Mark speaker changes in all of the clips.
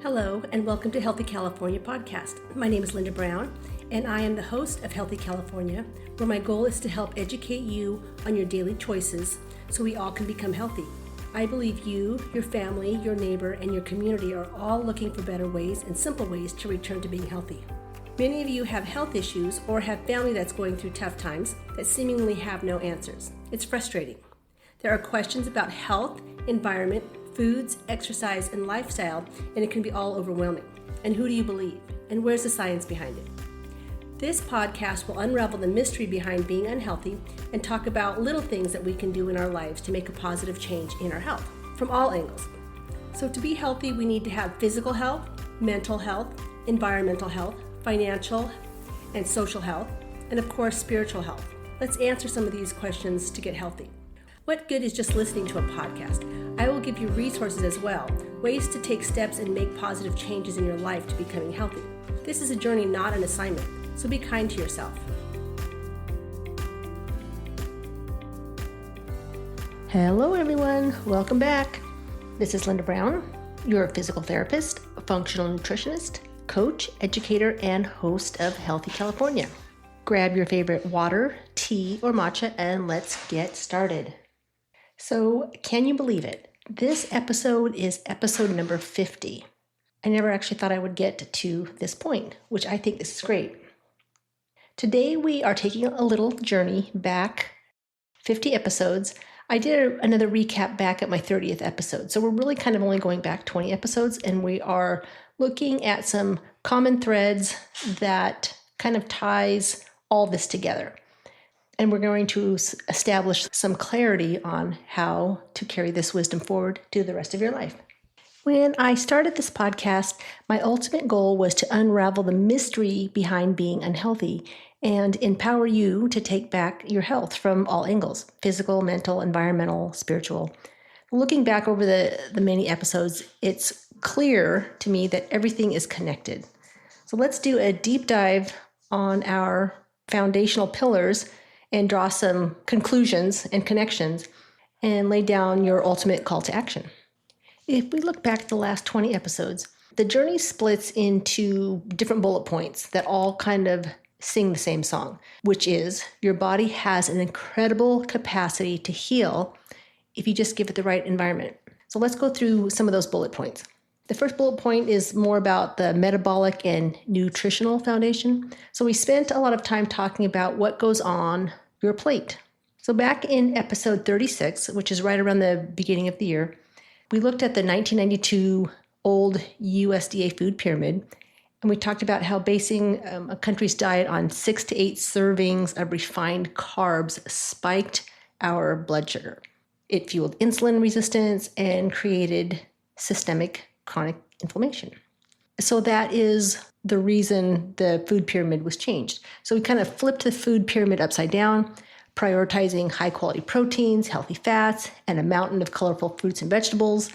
Speaker 1: Hello, and welcome to Healthy California podcast. My name is Linda Brown, and I am the host of Healthy California, where my goal is to help educate you on your daily choices so we all can become healthy. I believe you, your family, your neighbor, and your community are all looking for better ways and simple ways to return to being healthy. Many of you have health issues or have family that's going through tough times that seemingly have no answers. It's frustrating. There are questions about health, environment, foods, exercise, and lifestyle, and it can be all overwhelming. And who do you believe? And where's the science behind it? This podcast will unravel the mystery behind being unhealthy and talk about little things that we can do in our lives to make a positive change in our health from all angles. So to be healthy, we need to have physical health, mental health, environmental health, financial and social health, and of course, spiritual health. Let's answer some of these questions to get healthy. What good is just listening to a podcast? I will give you resources as well, ways to take steps and make positive changes in your life to becoming healthy. This is a journey, not an assignment, so be kind to yourself. Hello everyone, welcome back. This is Linda Brown, your physical therapist, functional nutritionist, coach, educator, and host of Healthy California. Grab your favorite water, tea, or matcha, and let's get started. So, can you believe it? This episode is episode number 50. I never actually thought I would get to this point, which I think this is great. Today, we are taking a little journey back 50 episodes. I did another recap back at my 30th episode. So we're really kind of only going back 20 episodes, and we are looking at some common threads that kind of ties all this together. And we're going to establish some clarity on how to carry this wisdom forward to the rest of your life. When I started this podcast, my ultimate goal was to unravel the mystery behind being unhealthy and empower you to take back your health from all angles: physical, mental, environmental, spiritual. Looking back over the many episodes, it's clear to me that everything is connected. So let's do a deep dive on our foundational pillars and draw some conclusions and connections and lay down your ultimate call to action. If we look back at the last 20 episodes, the journey splits into different bullet points that all kind of sing the same song, which is your body has an incredible capacity to heal if you just give it the right environment. So let's go through some of those bullet points. The first bullet point is more about the metabolic and nutritional foundation. So we spent a lot of time talking about what goes on your plate. So back in episode 36, which is right around the beginning of the year, we looked at the 1992 old USDA food pyramid, and we talked about how basing a country's diet on 6 to 8 servings of refined carbs spiked our blood sugar. It fueled insulin resistance and created systemic chronic inflammation. So that is the reason the food pyramid was changed. So we kind of flipped the food pyramid upside down, prioritizing high quality proteins, healthy fats, and a mountain of colorful fruits and vegetables.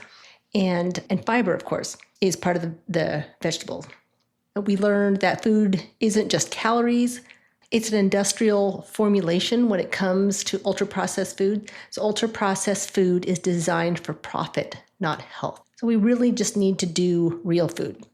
Speaker 1: And fiber, of course, is part of the vegetables. We learned that food isn't just calories. It's an industrial formulation when it comes to ultra-processed food. So ultra-processed food is designed for profit, not health. So we really just need to do real food.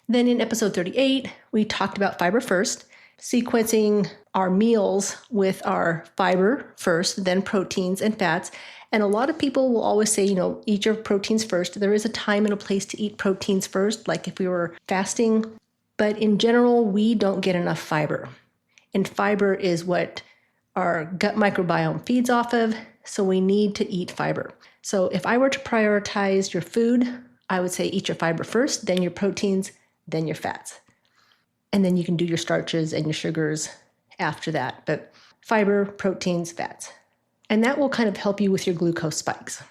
Speaker 1: Then in episode 38, we talked about fiber first, sequencing our meals with our fiber first, then proteins and fats. And a lot of people will always say, eat your proteins first. There is a time and a place to eat proteins first, like if we were fasting. But in general, we don't get enough fiber. And fiber is what our gut microbiome feeds off of, so we need to eat fiber. So if I were to prioritize your food, I would say eat your fiber first, then your proteins, then your fats. And then you can do your starches and your sugars after that. But fiber, proteins, fats. And that will kind of help you with your glucose spikes.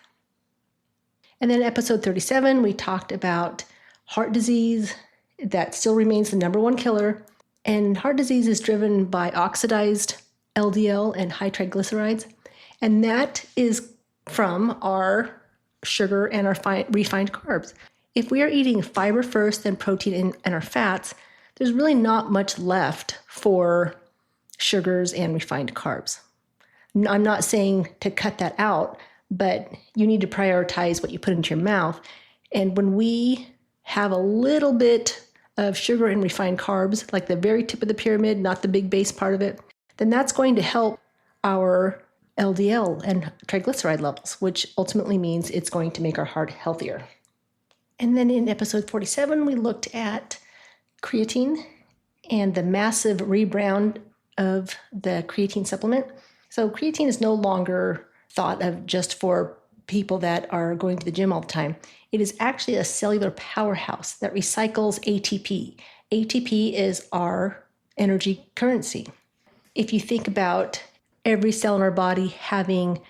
Speaker 1: And then episode 37, we talked about heart disease. That still remains the number one killer. And heart disease is driven by oxidized LDL and high triglycerides. And that is from our sugar and our refined carbs. If we are eating fiber first, then protein and our fats, there's really not much left for sugars and refined carbs. I'm not saying to cut that out, but you need to prioritize what you put into your mouth. And when we have a little bit of sugar and refined carbs, like the very tip of the pyramid, not the big base part of it, then that's going to help our LDL and triglyceride levels, which ultimately means it's going to make our heart healthier. And then in episode 47, we looked at creatine and the massive rebrand of the creatine supplement. So creatine is no longer thought of just for people that are going to the gym all the time. It is actually a cellular powerhouse that recycles ATP. ATP is our energy currency. If you think about every cell in our body having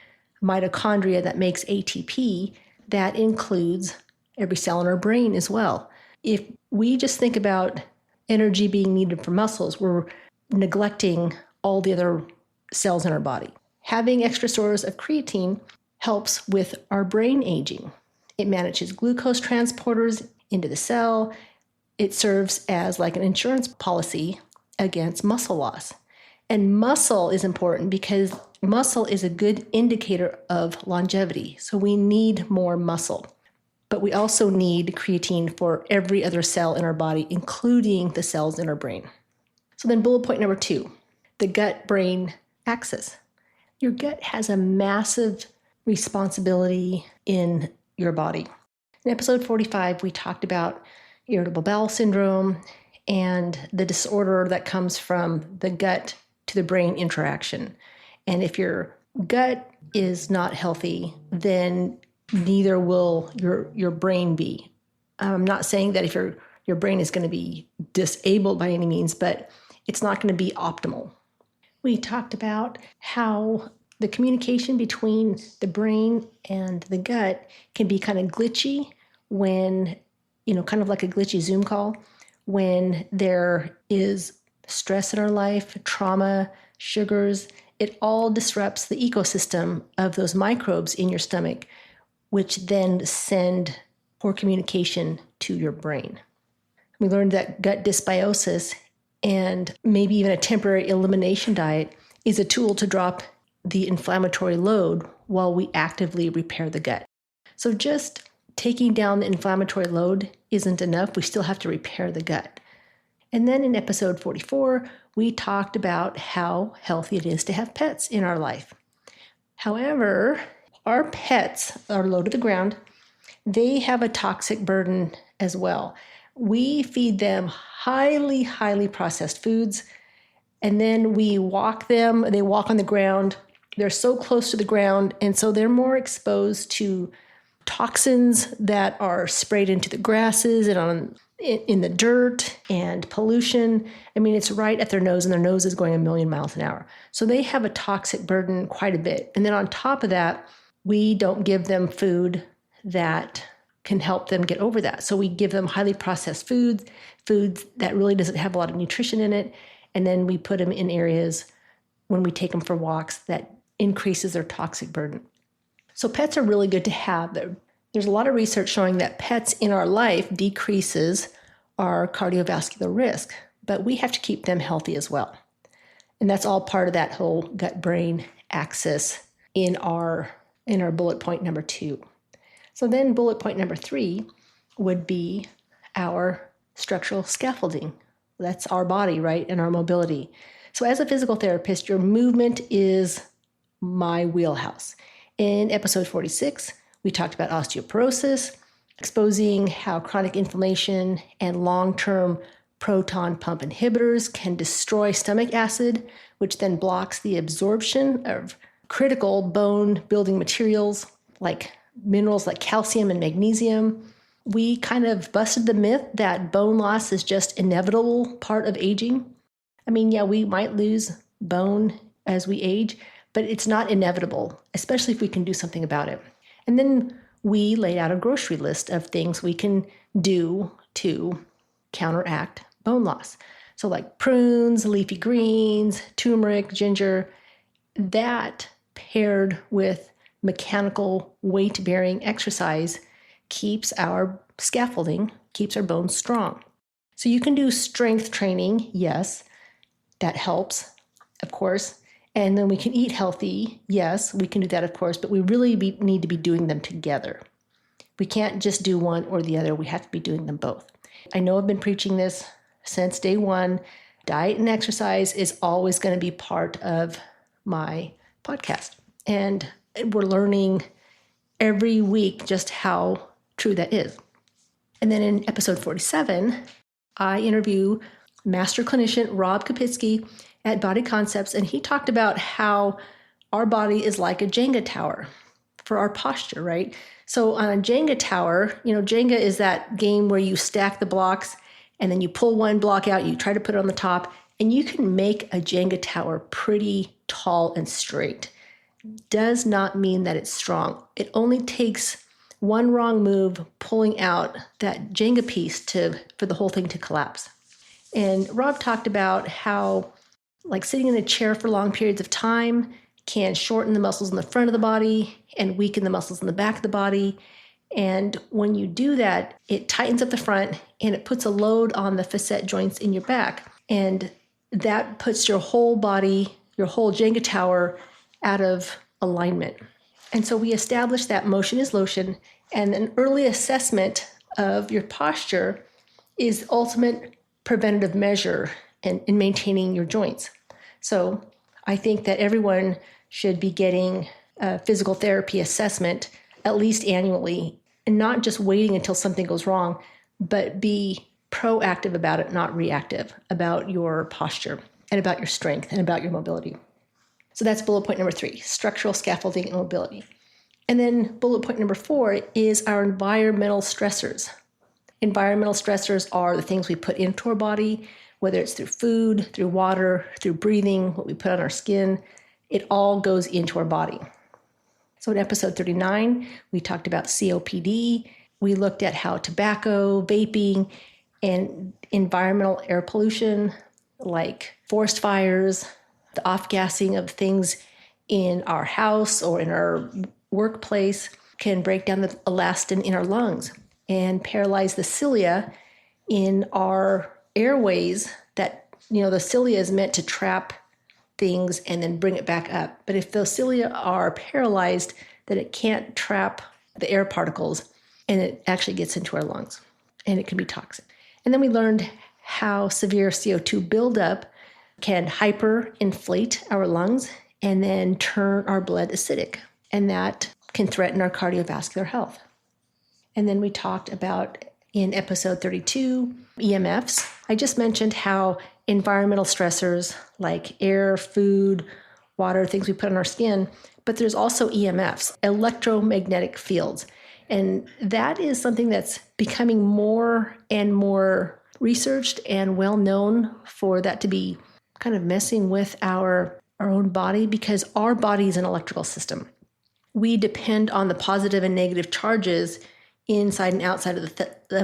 Speaker 1: mitochondria that makes ATP, that includes every cell in our brain as well. If we just think about energy being needed for muscles, we're neglecting all the other cells in our body. Having extra stores of creatine helps with our brain aging. It manages glucose transporters into the cell. It serves as like an insurance policy against muscle loss. And muscle is important because muscle is a good indicator of longevity. So we need more muscle. But we also need creatine for every other cell in our body, including the cells in our brain. So then bullet point number 2, the gut-brain axis. Your gut has a massive responsibility in your body. In episode 45, we talked about irritable bowel syndrome and the disorder that comes from the gut to the brain interaction. And if your gut is not healthy, then neither will your brain be. I'm not saying that if your brain is going to be disabled by any means, but it's not going to be optimal. We talked about how the communication between the brain and the gut can be kind of glitchy when, kind of like a glitchy Zoom call, when there is stress in our life, trauma, sugars. It all disrupts the ecosystem of those microbes in your stomach, which then send poor communication to your brain. We learned that gut dysbiosis and maybe even a temporary elimination diet is a tool to drop the inflammatory load while we actively repair the gut. So just taking down the inflammatory load isn't enough. We still have to repair the gut. And then in episode 44, we talked about how healthy it is to have pets in our life. However, our pets are low to the ground. They have a toxic burden as well. We feed them highly, highly processed foods, and then we walk them. They walk on the ground. They're so close to the ground, and so they're more exposed to toxins that are sprayed into the grasses and in the dirt and pollution. I mean, it's right at their nose, and their nose is going 1,000,000 miles an hour. So they have a toxic burden quite a bit. And then on top of that, we don't give them food that can help them get over that. So we give them highly processed foods that really doesn't have a lot of nutrition in it. And then we put them in areas when we take them for walks that increases their toxic burden. So pets are really good to have. There's a lot of research showing that pets in our life decreases our cardiovascular risk, but we have to keep them healthy as well. And that's all part of that whole gut-brain axis in our bullet point number 2. So then bullet point number 3 would be our structural scaffolding. That's our body, right? And our mobility. So as a physical therapist, your movement is my wheelhouse. In episode 46, we talked about osteoporosis, exposing how chronic inflammation and long-term proton pump inhibitors can destroy stomach acid, which then blocks the absorption of critical bone-building materials like minerals like calcium and magnesium. We kind of busted the myth that bone loss is just inevitable part of aging. I mean, yeah, we might lose bone as we age, but it's not inevitable, especially if we can do something about it. And then we laid out a grocery list of things we can do to counteract bone loss. So like prunes, leafy greens, turmeric, ginger, that paired with mechanical weight-bearing exercise keeps our scaffolding, keeps our bones strong. So you can do strength training, yes, that helps, of course. And then we can eat healthy, yes, we can do that, of course, but we really need to be doing them together. We can't just do one or the other. We have to be doing them both. I know I've been preaching this since day one. Diet and exercise is always going to be part of my podcast. And we're learning every week just how true that is. And then in episode 47, I interview master clinician Rob Kapitsky at Body Concepts, and he talked about how our body is like a Jenga tower for our posture, right? So on a Jenga tower, Jenga is that game where you stack the blocks and then you pull one block out, you try to put it on the top, and you can make a Jenga tower pretty tall and straight. Does not mean that it's strong. It only takes one wrong move pulling out that Jenga piece for the whole thing to collapse. And Rob talked about how sitting in a chair for long periods of time can shorten the muscles in the front of the body and weaken the muscles in the back of the body. And when you do that, it tightens up the front and it puts a load on the facet joints in your back. And that puts your whole body, your whole Jenga tower out of alignment. And so we established that motion is lotion, and an early assessment of your posture is ultimate preventative measure in maintaining your joints. So I think that everyone should be getting a physical therapy assessment at least annually, and not just waiting until something goes wrong, but be proactive about it, not reactive, about your posture and about your strength and about your mobility. So that's bullet point number 3, structural scaffolding and mobility. And then bullet point number 4 is our environmental stressors. Environmental stressors are the things we put into our body, whether it's through food, through water, through breathing, what we put on our skin. It all goes into our body. So in episode 39, we talked about COPD. We looked at how tobacco, vaping, and environmental air pollution like forest fires, the off-gassing of things in our house or in our workplace can break down the elastin in our lungs and paralyze the cilia in our airways. That, the cilia is meant to trap things and then bring it back up. But if those cilia are paralyzed, then it can't trap the air particles and it actually gets into our lungs and it can be toxic. And then we learned how severe CO2 buildup can hyperinflate our lungs and then turn our blood acidic. And that can threaten our cardiovascular health. And then we talked about, in episode 32, EMFs. I just mentioned how environmental stressors like air, food, water, things we put on our skin, but there's also EMFs, electromagnetic fields. And that is something that's becoming more and more researched and well known for that to be kind of messing with our own body, because our body is an electrical system. We depend on the positive and negative charges inside and outside of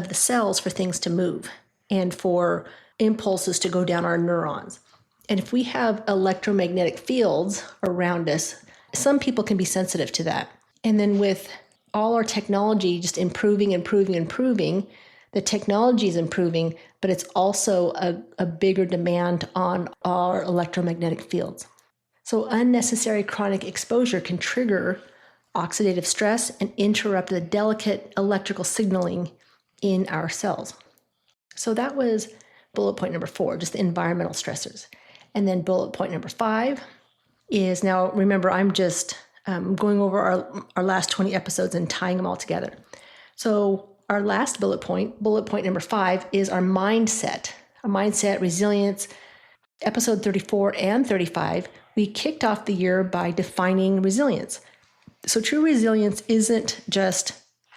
Speaker 1: the cells for things to move and for impulses to go down our neurons. And if we have electromagnetic fields around us, some people can be sensitive to that. And then with all our technology just improving, the technology is improving, but it's also a bigger demand on our electromagnetic fields. So unnecessary chronic exposure can trigger oxidative stress and interrupt the delicate electrical signaling in our cells. So that was bullet point number 4, just the environmental stressors. And then bullet point number 5 is, now remember, I'm just going over our last 20 episodes and tying them all together. So our last bullet point number 5, is our mindset, resilience. Episode 34 and 35, we kicked off the year by defining resilience. So true resilience isn't just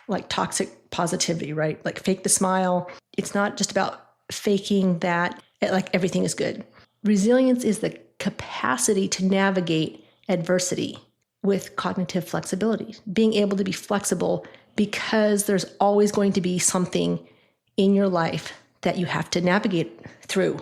Speaker 1: like toxic positivity, right? Like fake the smile. It's not just about faking that like everything is good. Resilience is the capacity to navigate adversity with cognitive flexibility, being able to be flexible because there's always going to be something in your life that you have to navigate through,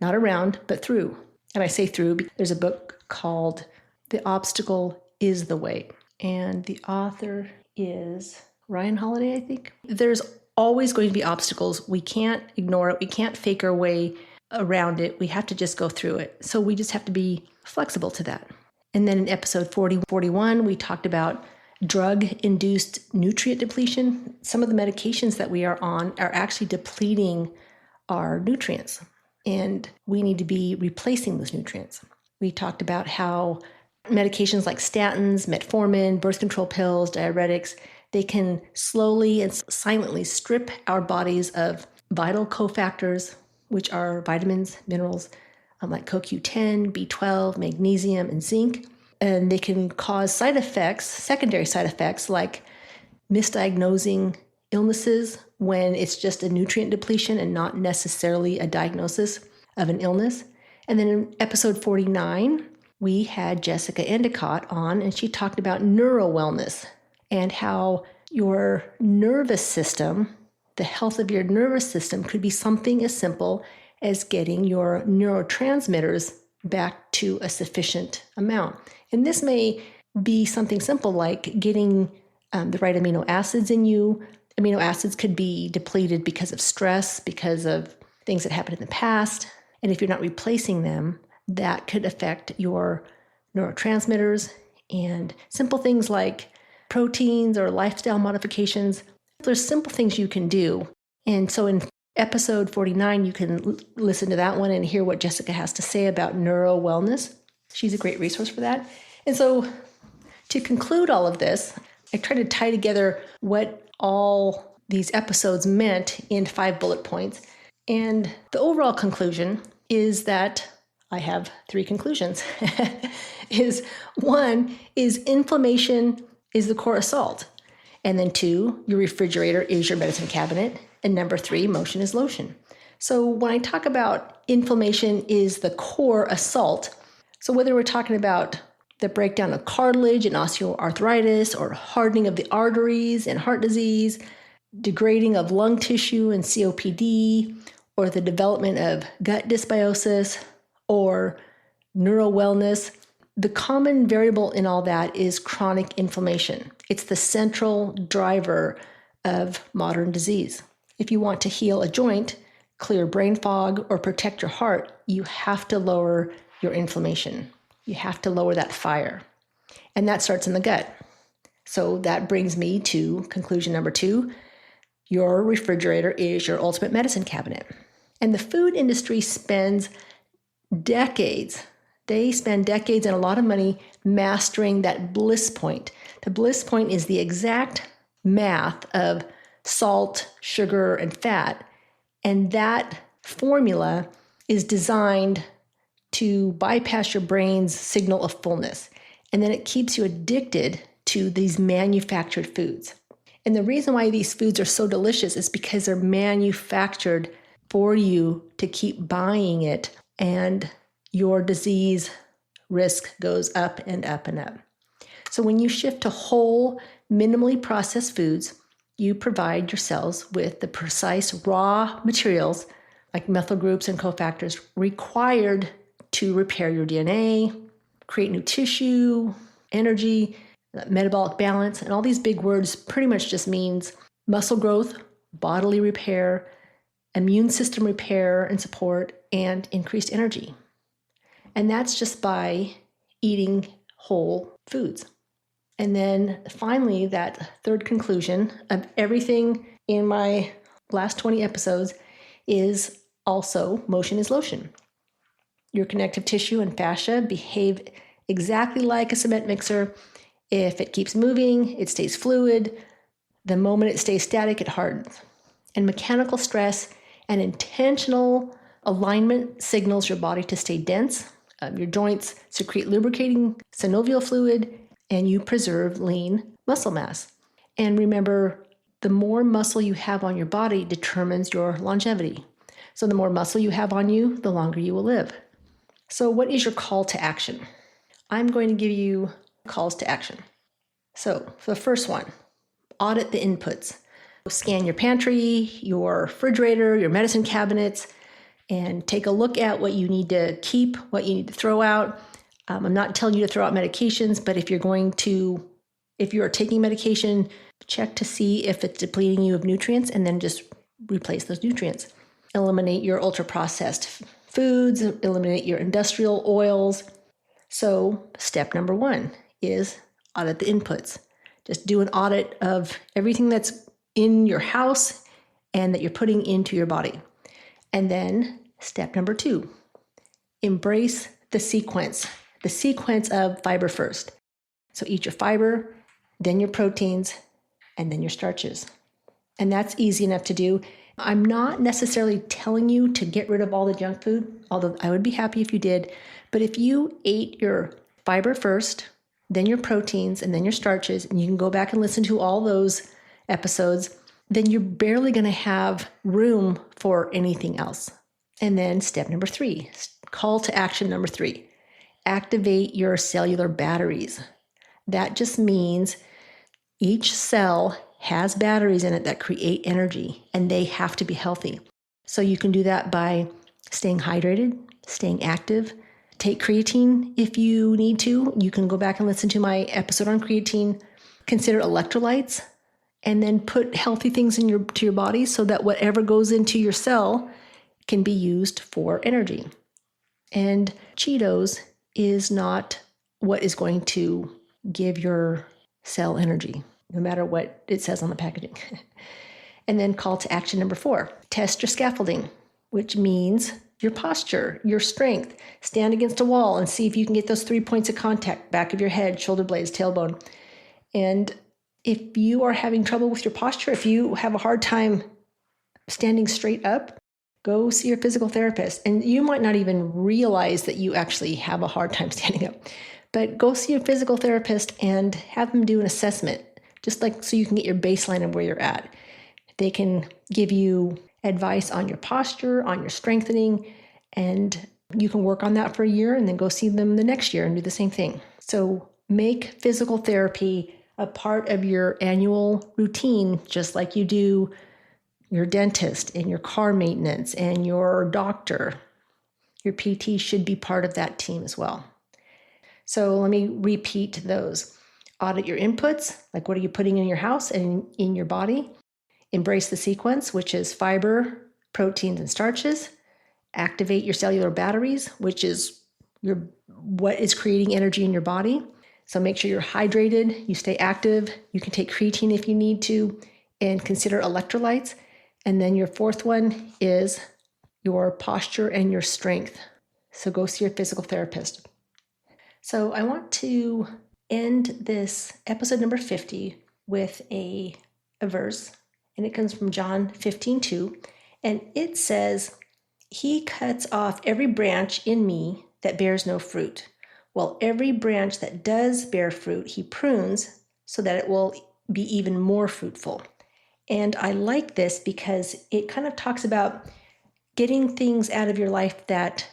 Speaker 1: not around, but through. And I say through because there's a book called The Obstacle is the Way. And the author is Ryan Holiday, I think. There's always going to be obstacles. We can't ignore it. We can't fake our way around it. We have to just go through it. So we just have to be flexible to that. And then in episode 41, we talked about drug-induced nutrient depletion. Some of the medications that we are on are actually depleting our nutrients, and we need to be replacing those nutrients. We talked about how medications like statins, metformin, birth control pills, diuretics, they can slowly and silently strip our bodies of vital cofactors, which are vitamins, minerals, like CoQ10, B12, magnesium, and zinc. And they can cause side effects, secondary side effects, like misdiagnosing illnesses when it's just a nutrient depletion and not necessarily a diagnosis of an illness. And then in episode 49, we had Jessica Endicott on, and she talked about neuro wellness and how your nervous system, the health of your nervous system, could be something as simple as getting your neurotransmitters back to a sufficient amount. And this may be something simple like getting the right amino acids in you. Amino acids could be depleted because of stress, because of things that happened in the past. And if you're not replacing them, that could affect your neurotransmitters. And simple things like proteins or lifestyle modifications, there's simple things you can do. And so in episode 49, you can listen to that one and hear what Jessica has to say about neuro wellness. She's a great resource for that. And so to conclude all of this, I try to tie together what all these episodes meant in 5 bullet points. And the overall conclusion is that I have 3 conclusions. One is inflammation is the core assault. And then 2, your refrigerator is your medicine cabinet. And number 3, motion is lotion. So when I talk about inflammation is the core assault, so whether we're talking about the breakdown of cartilage and osteoarthritis, or hardening of the arteries and heart disease, degrading of lung tissue and COPD, or the development of gut dysbiosis, or neuro wellness, the common variable in all that is chronic inflammation. It's the central driver of modern disease. If you want to heal a joint, clear brain fog, or protect your heart, you have to lower your inflammation. You have to lower that fire. And that starts in the gut. So that brings me to conclusion number 2. Your refrigerator is your ultimate medicine cabinet. And the food industry spends decades. They spend decades and a lot of money mastering that bliss point. The bliss point is the exact math of salt, sugar, and fat. And that formula is designed to bypass your brain's signal of fullness. And then it keeps you addicted to these manufactured foods. And the reason why these foods are so delicious is because they're manufactured for you to keep buying it, and your disease risk goes up and up and up. So when you shift to whole, minimally processed foods, you provide your cells with the precise raw materials like methyl groups and cofactors required to repair your DNA, create new tissue, energy, metabolic balance, and all these big words pretty much just means muscle growth, bodily repair, immune system repair and support, and increased energy. And that's just by eating whole foods. And then finally, that third conclusion of everything in my last 20 episodes is also motion is lotion. Your connective tissue and fascia behave exactly like a cement mixer. If it keeps moving, it stays fluid. The moment it stays static, it hardens. And mechanical stress and intentional alignment signals your body to stay dense. Your joints secrete lubricating synovial fluid, and you preserve lean muscle mass. And remember, the more muscle you have on your body determines your longevity. So the more muscle you have on you, the longer you will live. So what is your call to action? I'm going to give you calls to action. So for the first one, audit the inputs. Scan your pantry, your refrigerator, your medicine cabinets, and take a look at what you need to keep, what you need to throw out. I'm not telling you to throw out medications, but if you are taking medication, check to see if it's depleting you of nutrients and then just replace those nutrients. Eliminate your ultra-processed foods, eliminate your industrial oils. So step number 1 is audit the inputs. Just do an audit of everything that's in your house and that you're putting into your body. And then step number 2, embrace the sequence of fiber first. So eat your fiber, then your proteins, and then your starches. And that's easy enough to do. I'm not necessarily telling you to get rid of all the junk food, although I would be happy if you did. But if you ate your fiber first, then your proteins, and then your starches, and you can go back and listen to all those episodes, then you're barely going to have room for anything else. And then step number 3, call to action number 3, activate your cellular batteries. That just means each cell has batteries in it that create energy, and they have to be healthy. So you can do that by staying hydrated, staying active. Take creatine if you need to. You can go back and listen to my episode on creatine. Consider electrolytes, and then put healthy things to your body so that whatever goes into your cell can be used for energy. And Cheetos is not what is going to give your cell energy, no matter what it says on the packaging. And then call to action number 4, test your scaffolding, which means your posture, your strength. Stand against a wall and see if you can get those 3 points of contact, back of your head, shoulder blades, tailbone. And if you are having trouble with your posture, if you have a hard time standing straight up, go see your physical therapist. And you might not even realize that you actually have a hard time standing up. But go see your physical therapist and have them do an assessment, just like so you can get your baseline of where you're at. They can give you advice on your posture, on your strengthening, and you can work on that for a year and then go see them the next year and do the same thing. So make physical therapy a part of your annual routine, just like you do your dentist and your car maintenance and your doctor. Your PT should be part of that team as well. So let me repeat those. Audit your inputs, like what are you putting in your house and in your body? Embrace the sequence, which is fiber, proteins, and starches. Activate your cellular batteries, which is what is creating energy in your body. So make sure you're hydrated, you stay active. You can take creatine if you need to, and consider electrolytes. And then your 4th one is your posture and your strength. So go see your physical therapist. So I want to end this episode number 50 with a verse, and it comes from John 15:2, and it says, "He cuts off every branch in me that bears no fruit, while every branch that does bear fruit, he prunes so that it will be even more fruitful." And I like this because it kind of talks about getting things out of your life that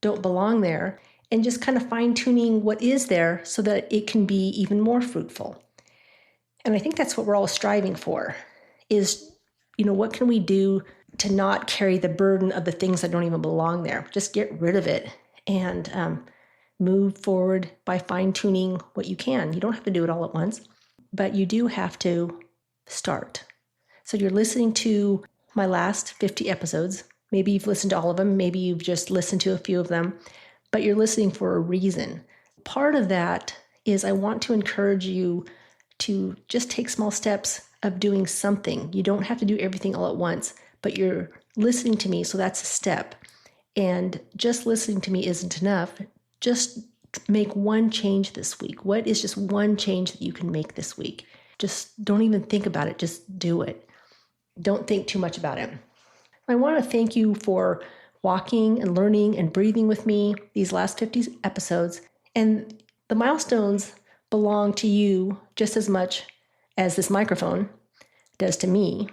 Speaker 1: don't belong there and just kind of fine-tuning what is there so that it can be even more fruitful. And I think that's what we're all striving for is, what can we do to not carry the burden of the things that don't even belong there? Just get rid of it and move forward by fine-tuning what you can. You don't have to do it all at once, but you do have to start. So you're listening to my last 50 episodes. Maybe you've listened to all of them. Maybe you've just listened to a few of them, but you're listening for a reason. Part of that is I want to encourage you to just take small steps of doing something. You don't have to do everything all at once, but you're listening to me, so that's a step. And just listening to me isn't enough. Just make one change this week. What is just one change that you can make this week? Just don't even think about it. Just do it. Don't think too much about it. I want to thank you for walking and learning and breathing with me these last 50 episodes. And the milestones belong to you just as much as this microphone does to me.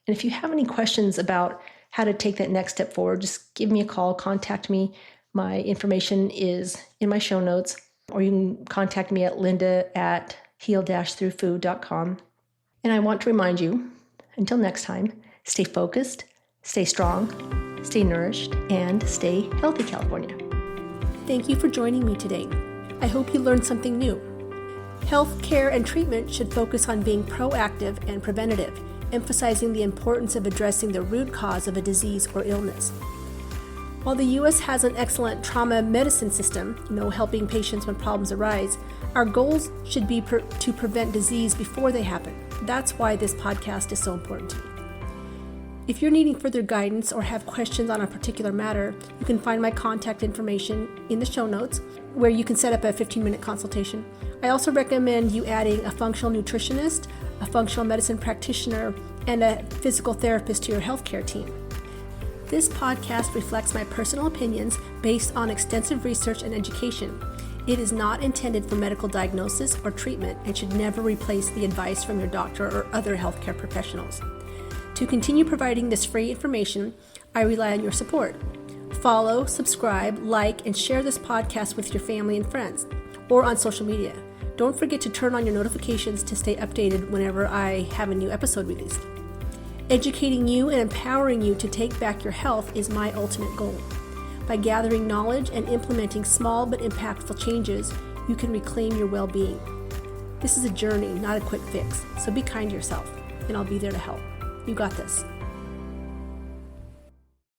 Speaker 1: And if you have any questions about how to take that next step forward, just give me a call, contact me. My information is in my show notes, or you can contact me at linda@heal-throughfood.com. And I want to remind you, until next time, stay focused, stay strong, stay nourished, and stay healthy, California.
Speaker 2: Thank you for joining me today. I hope you learned something new. Health care and treatment should focus on being proactive and preventative, emphasizing the importance of addressing the root cause of a disease or illness. While the U.S. has an excellent trauma medicine system, helping patients when problems arise, our goals should be to prevent disease before they happen. That's why this podcast is so important to me. If you're needing further guidance or have questions on a particular matter, you can find my contact information in the show notes, where you can set up a 15-minute consultation. I also recommend you adding a functional nutritionist, a functional medicine practitioner, and a physical therapist to your healthcare team. This podcast reflects my personal opinions based on extensive research and education. It is not intended for medical diagnosis or treatment and should never replace the advice from your doctor or other healthcare professionals. To continue providing this free information, I rely on your support. Follow, subscribe, like, and share this podcast with your family and friends, or on social media. Don't forget to turn on your notifications to stay updated whenever I have a new episode released. Educating you and empowering you to take back your health is my ultimate goal. By gathering knowledge and implementing small but impactful changes, you can reclaim your well-being. This is a journey, not a quick fix, so be kind to yourself, and I'll be there to help. You got this.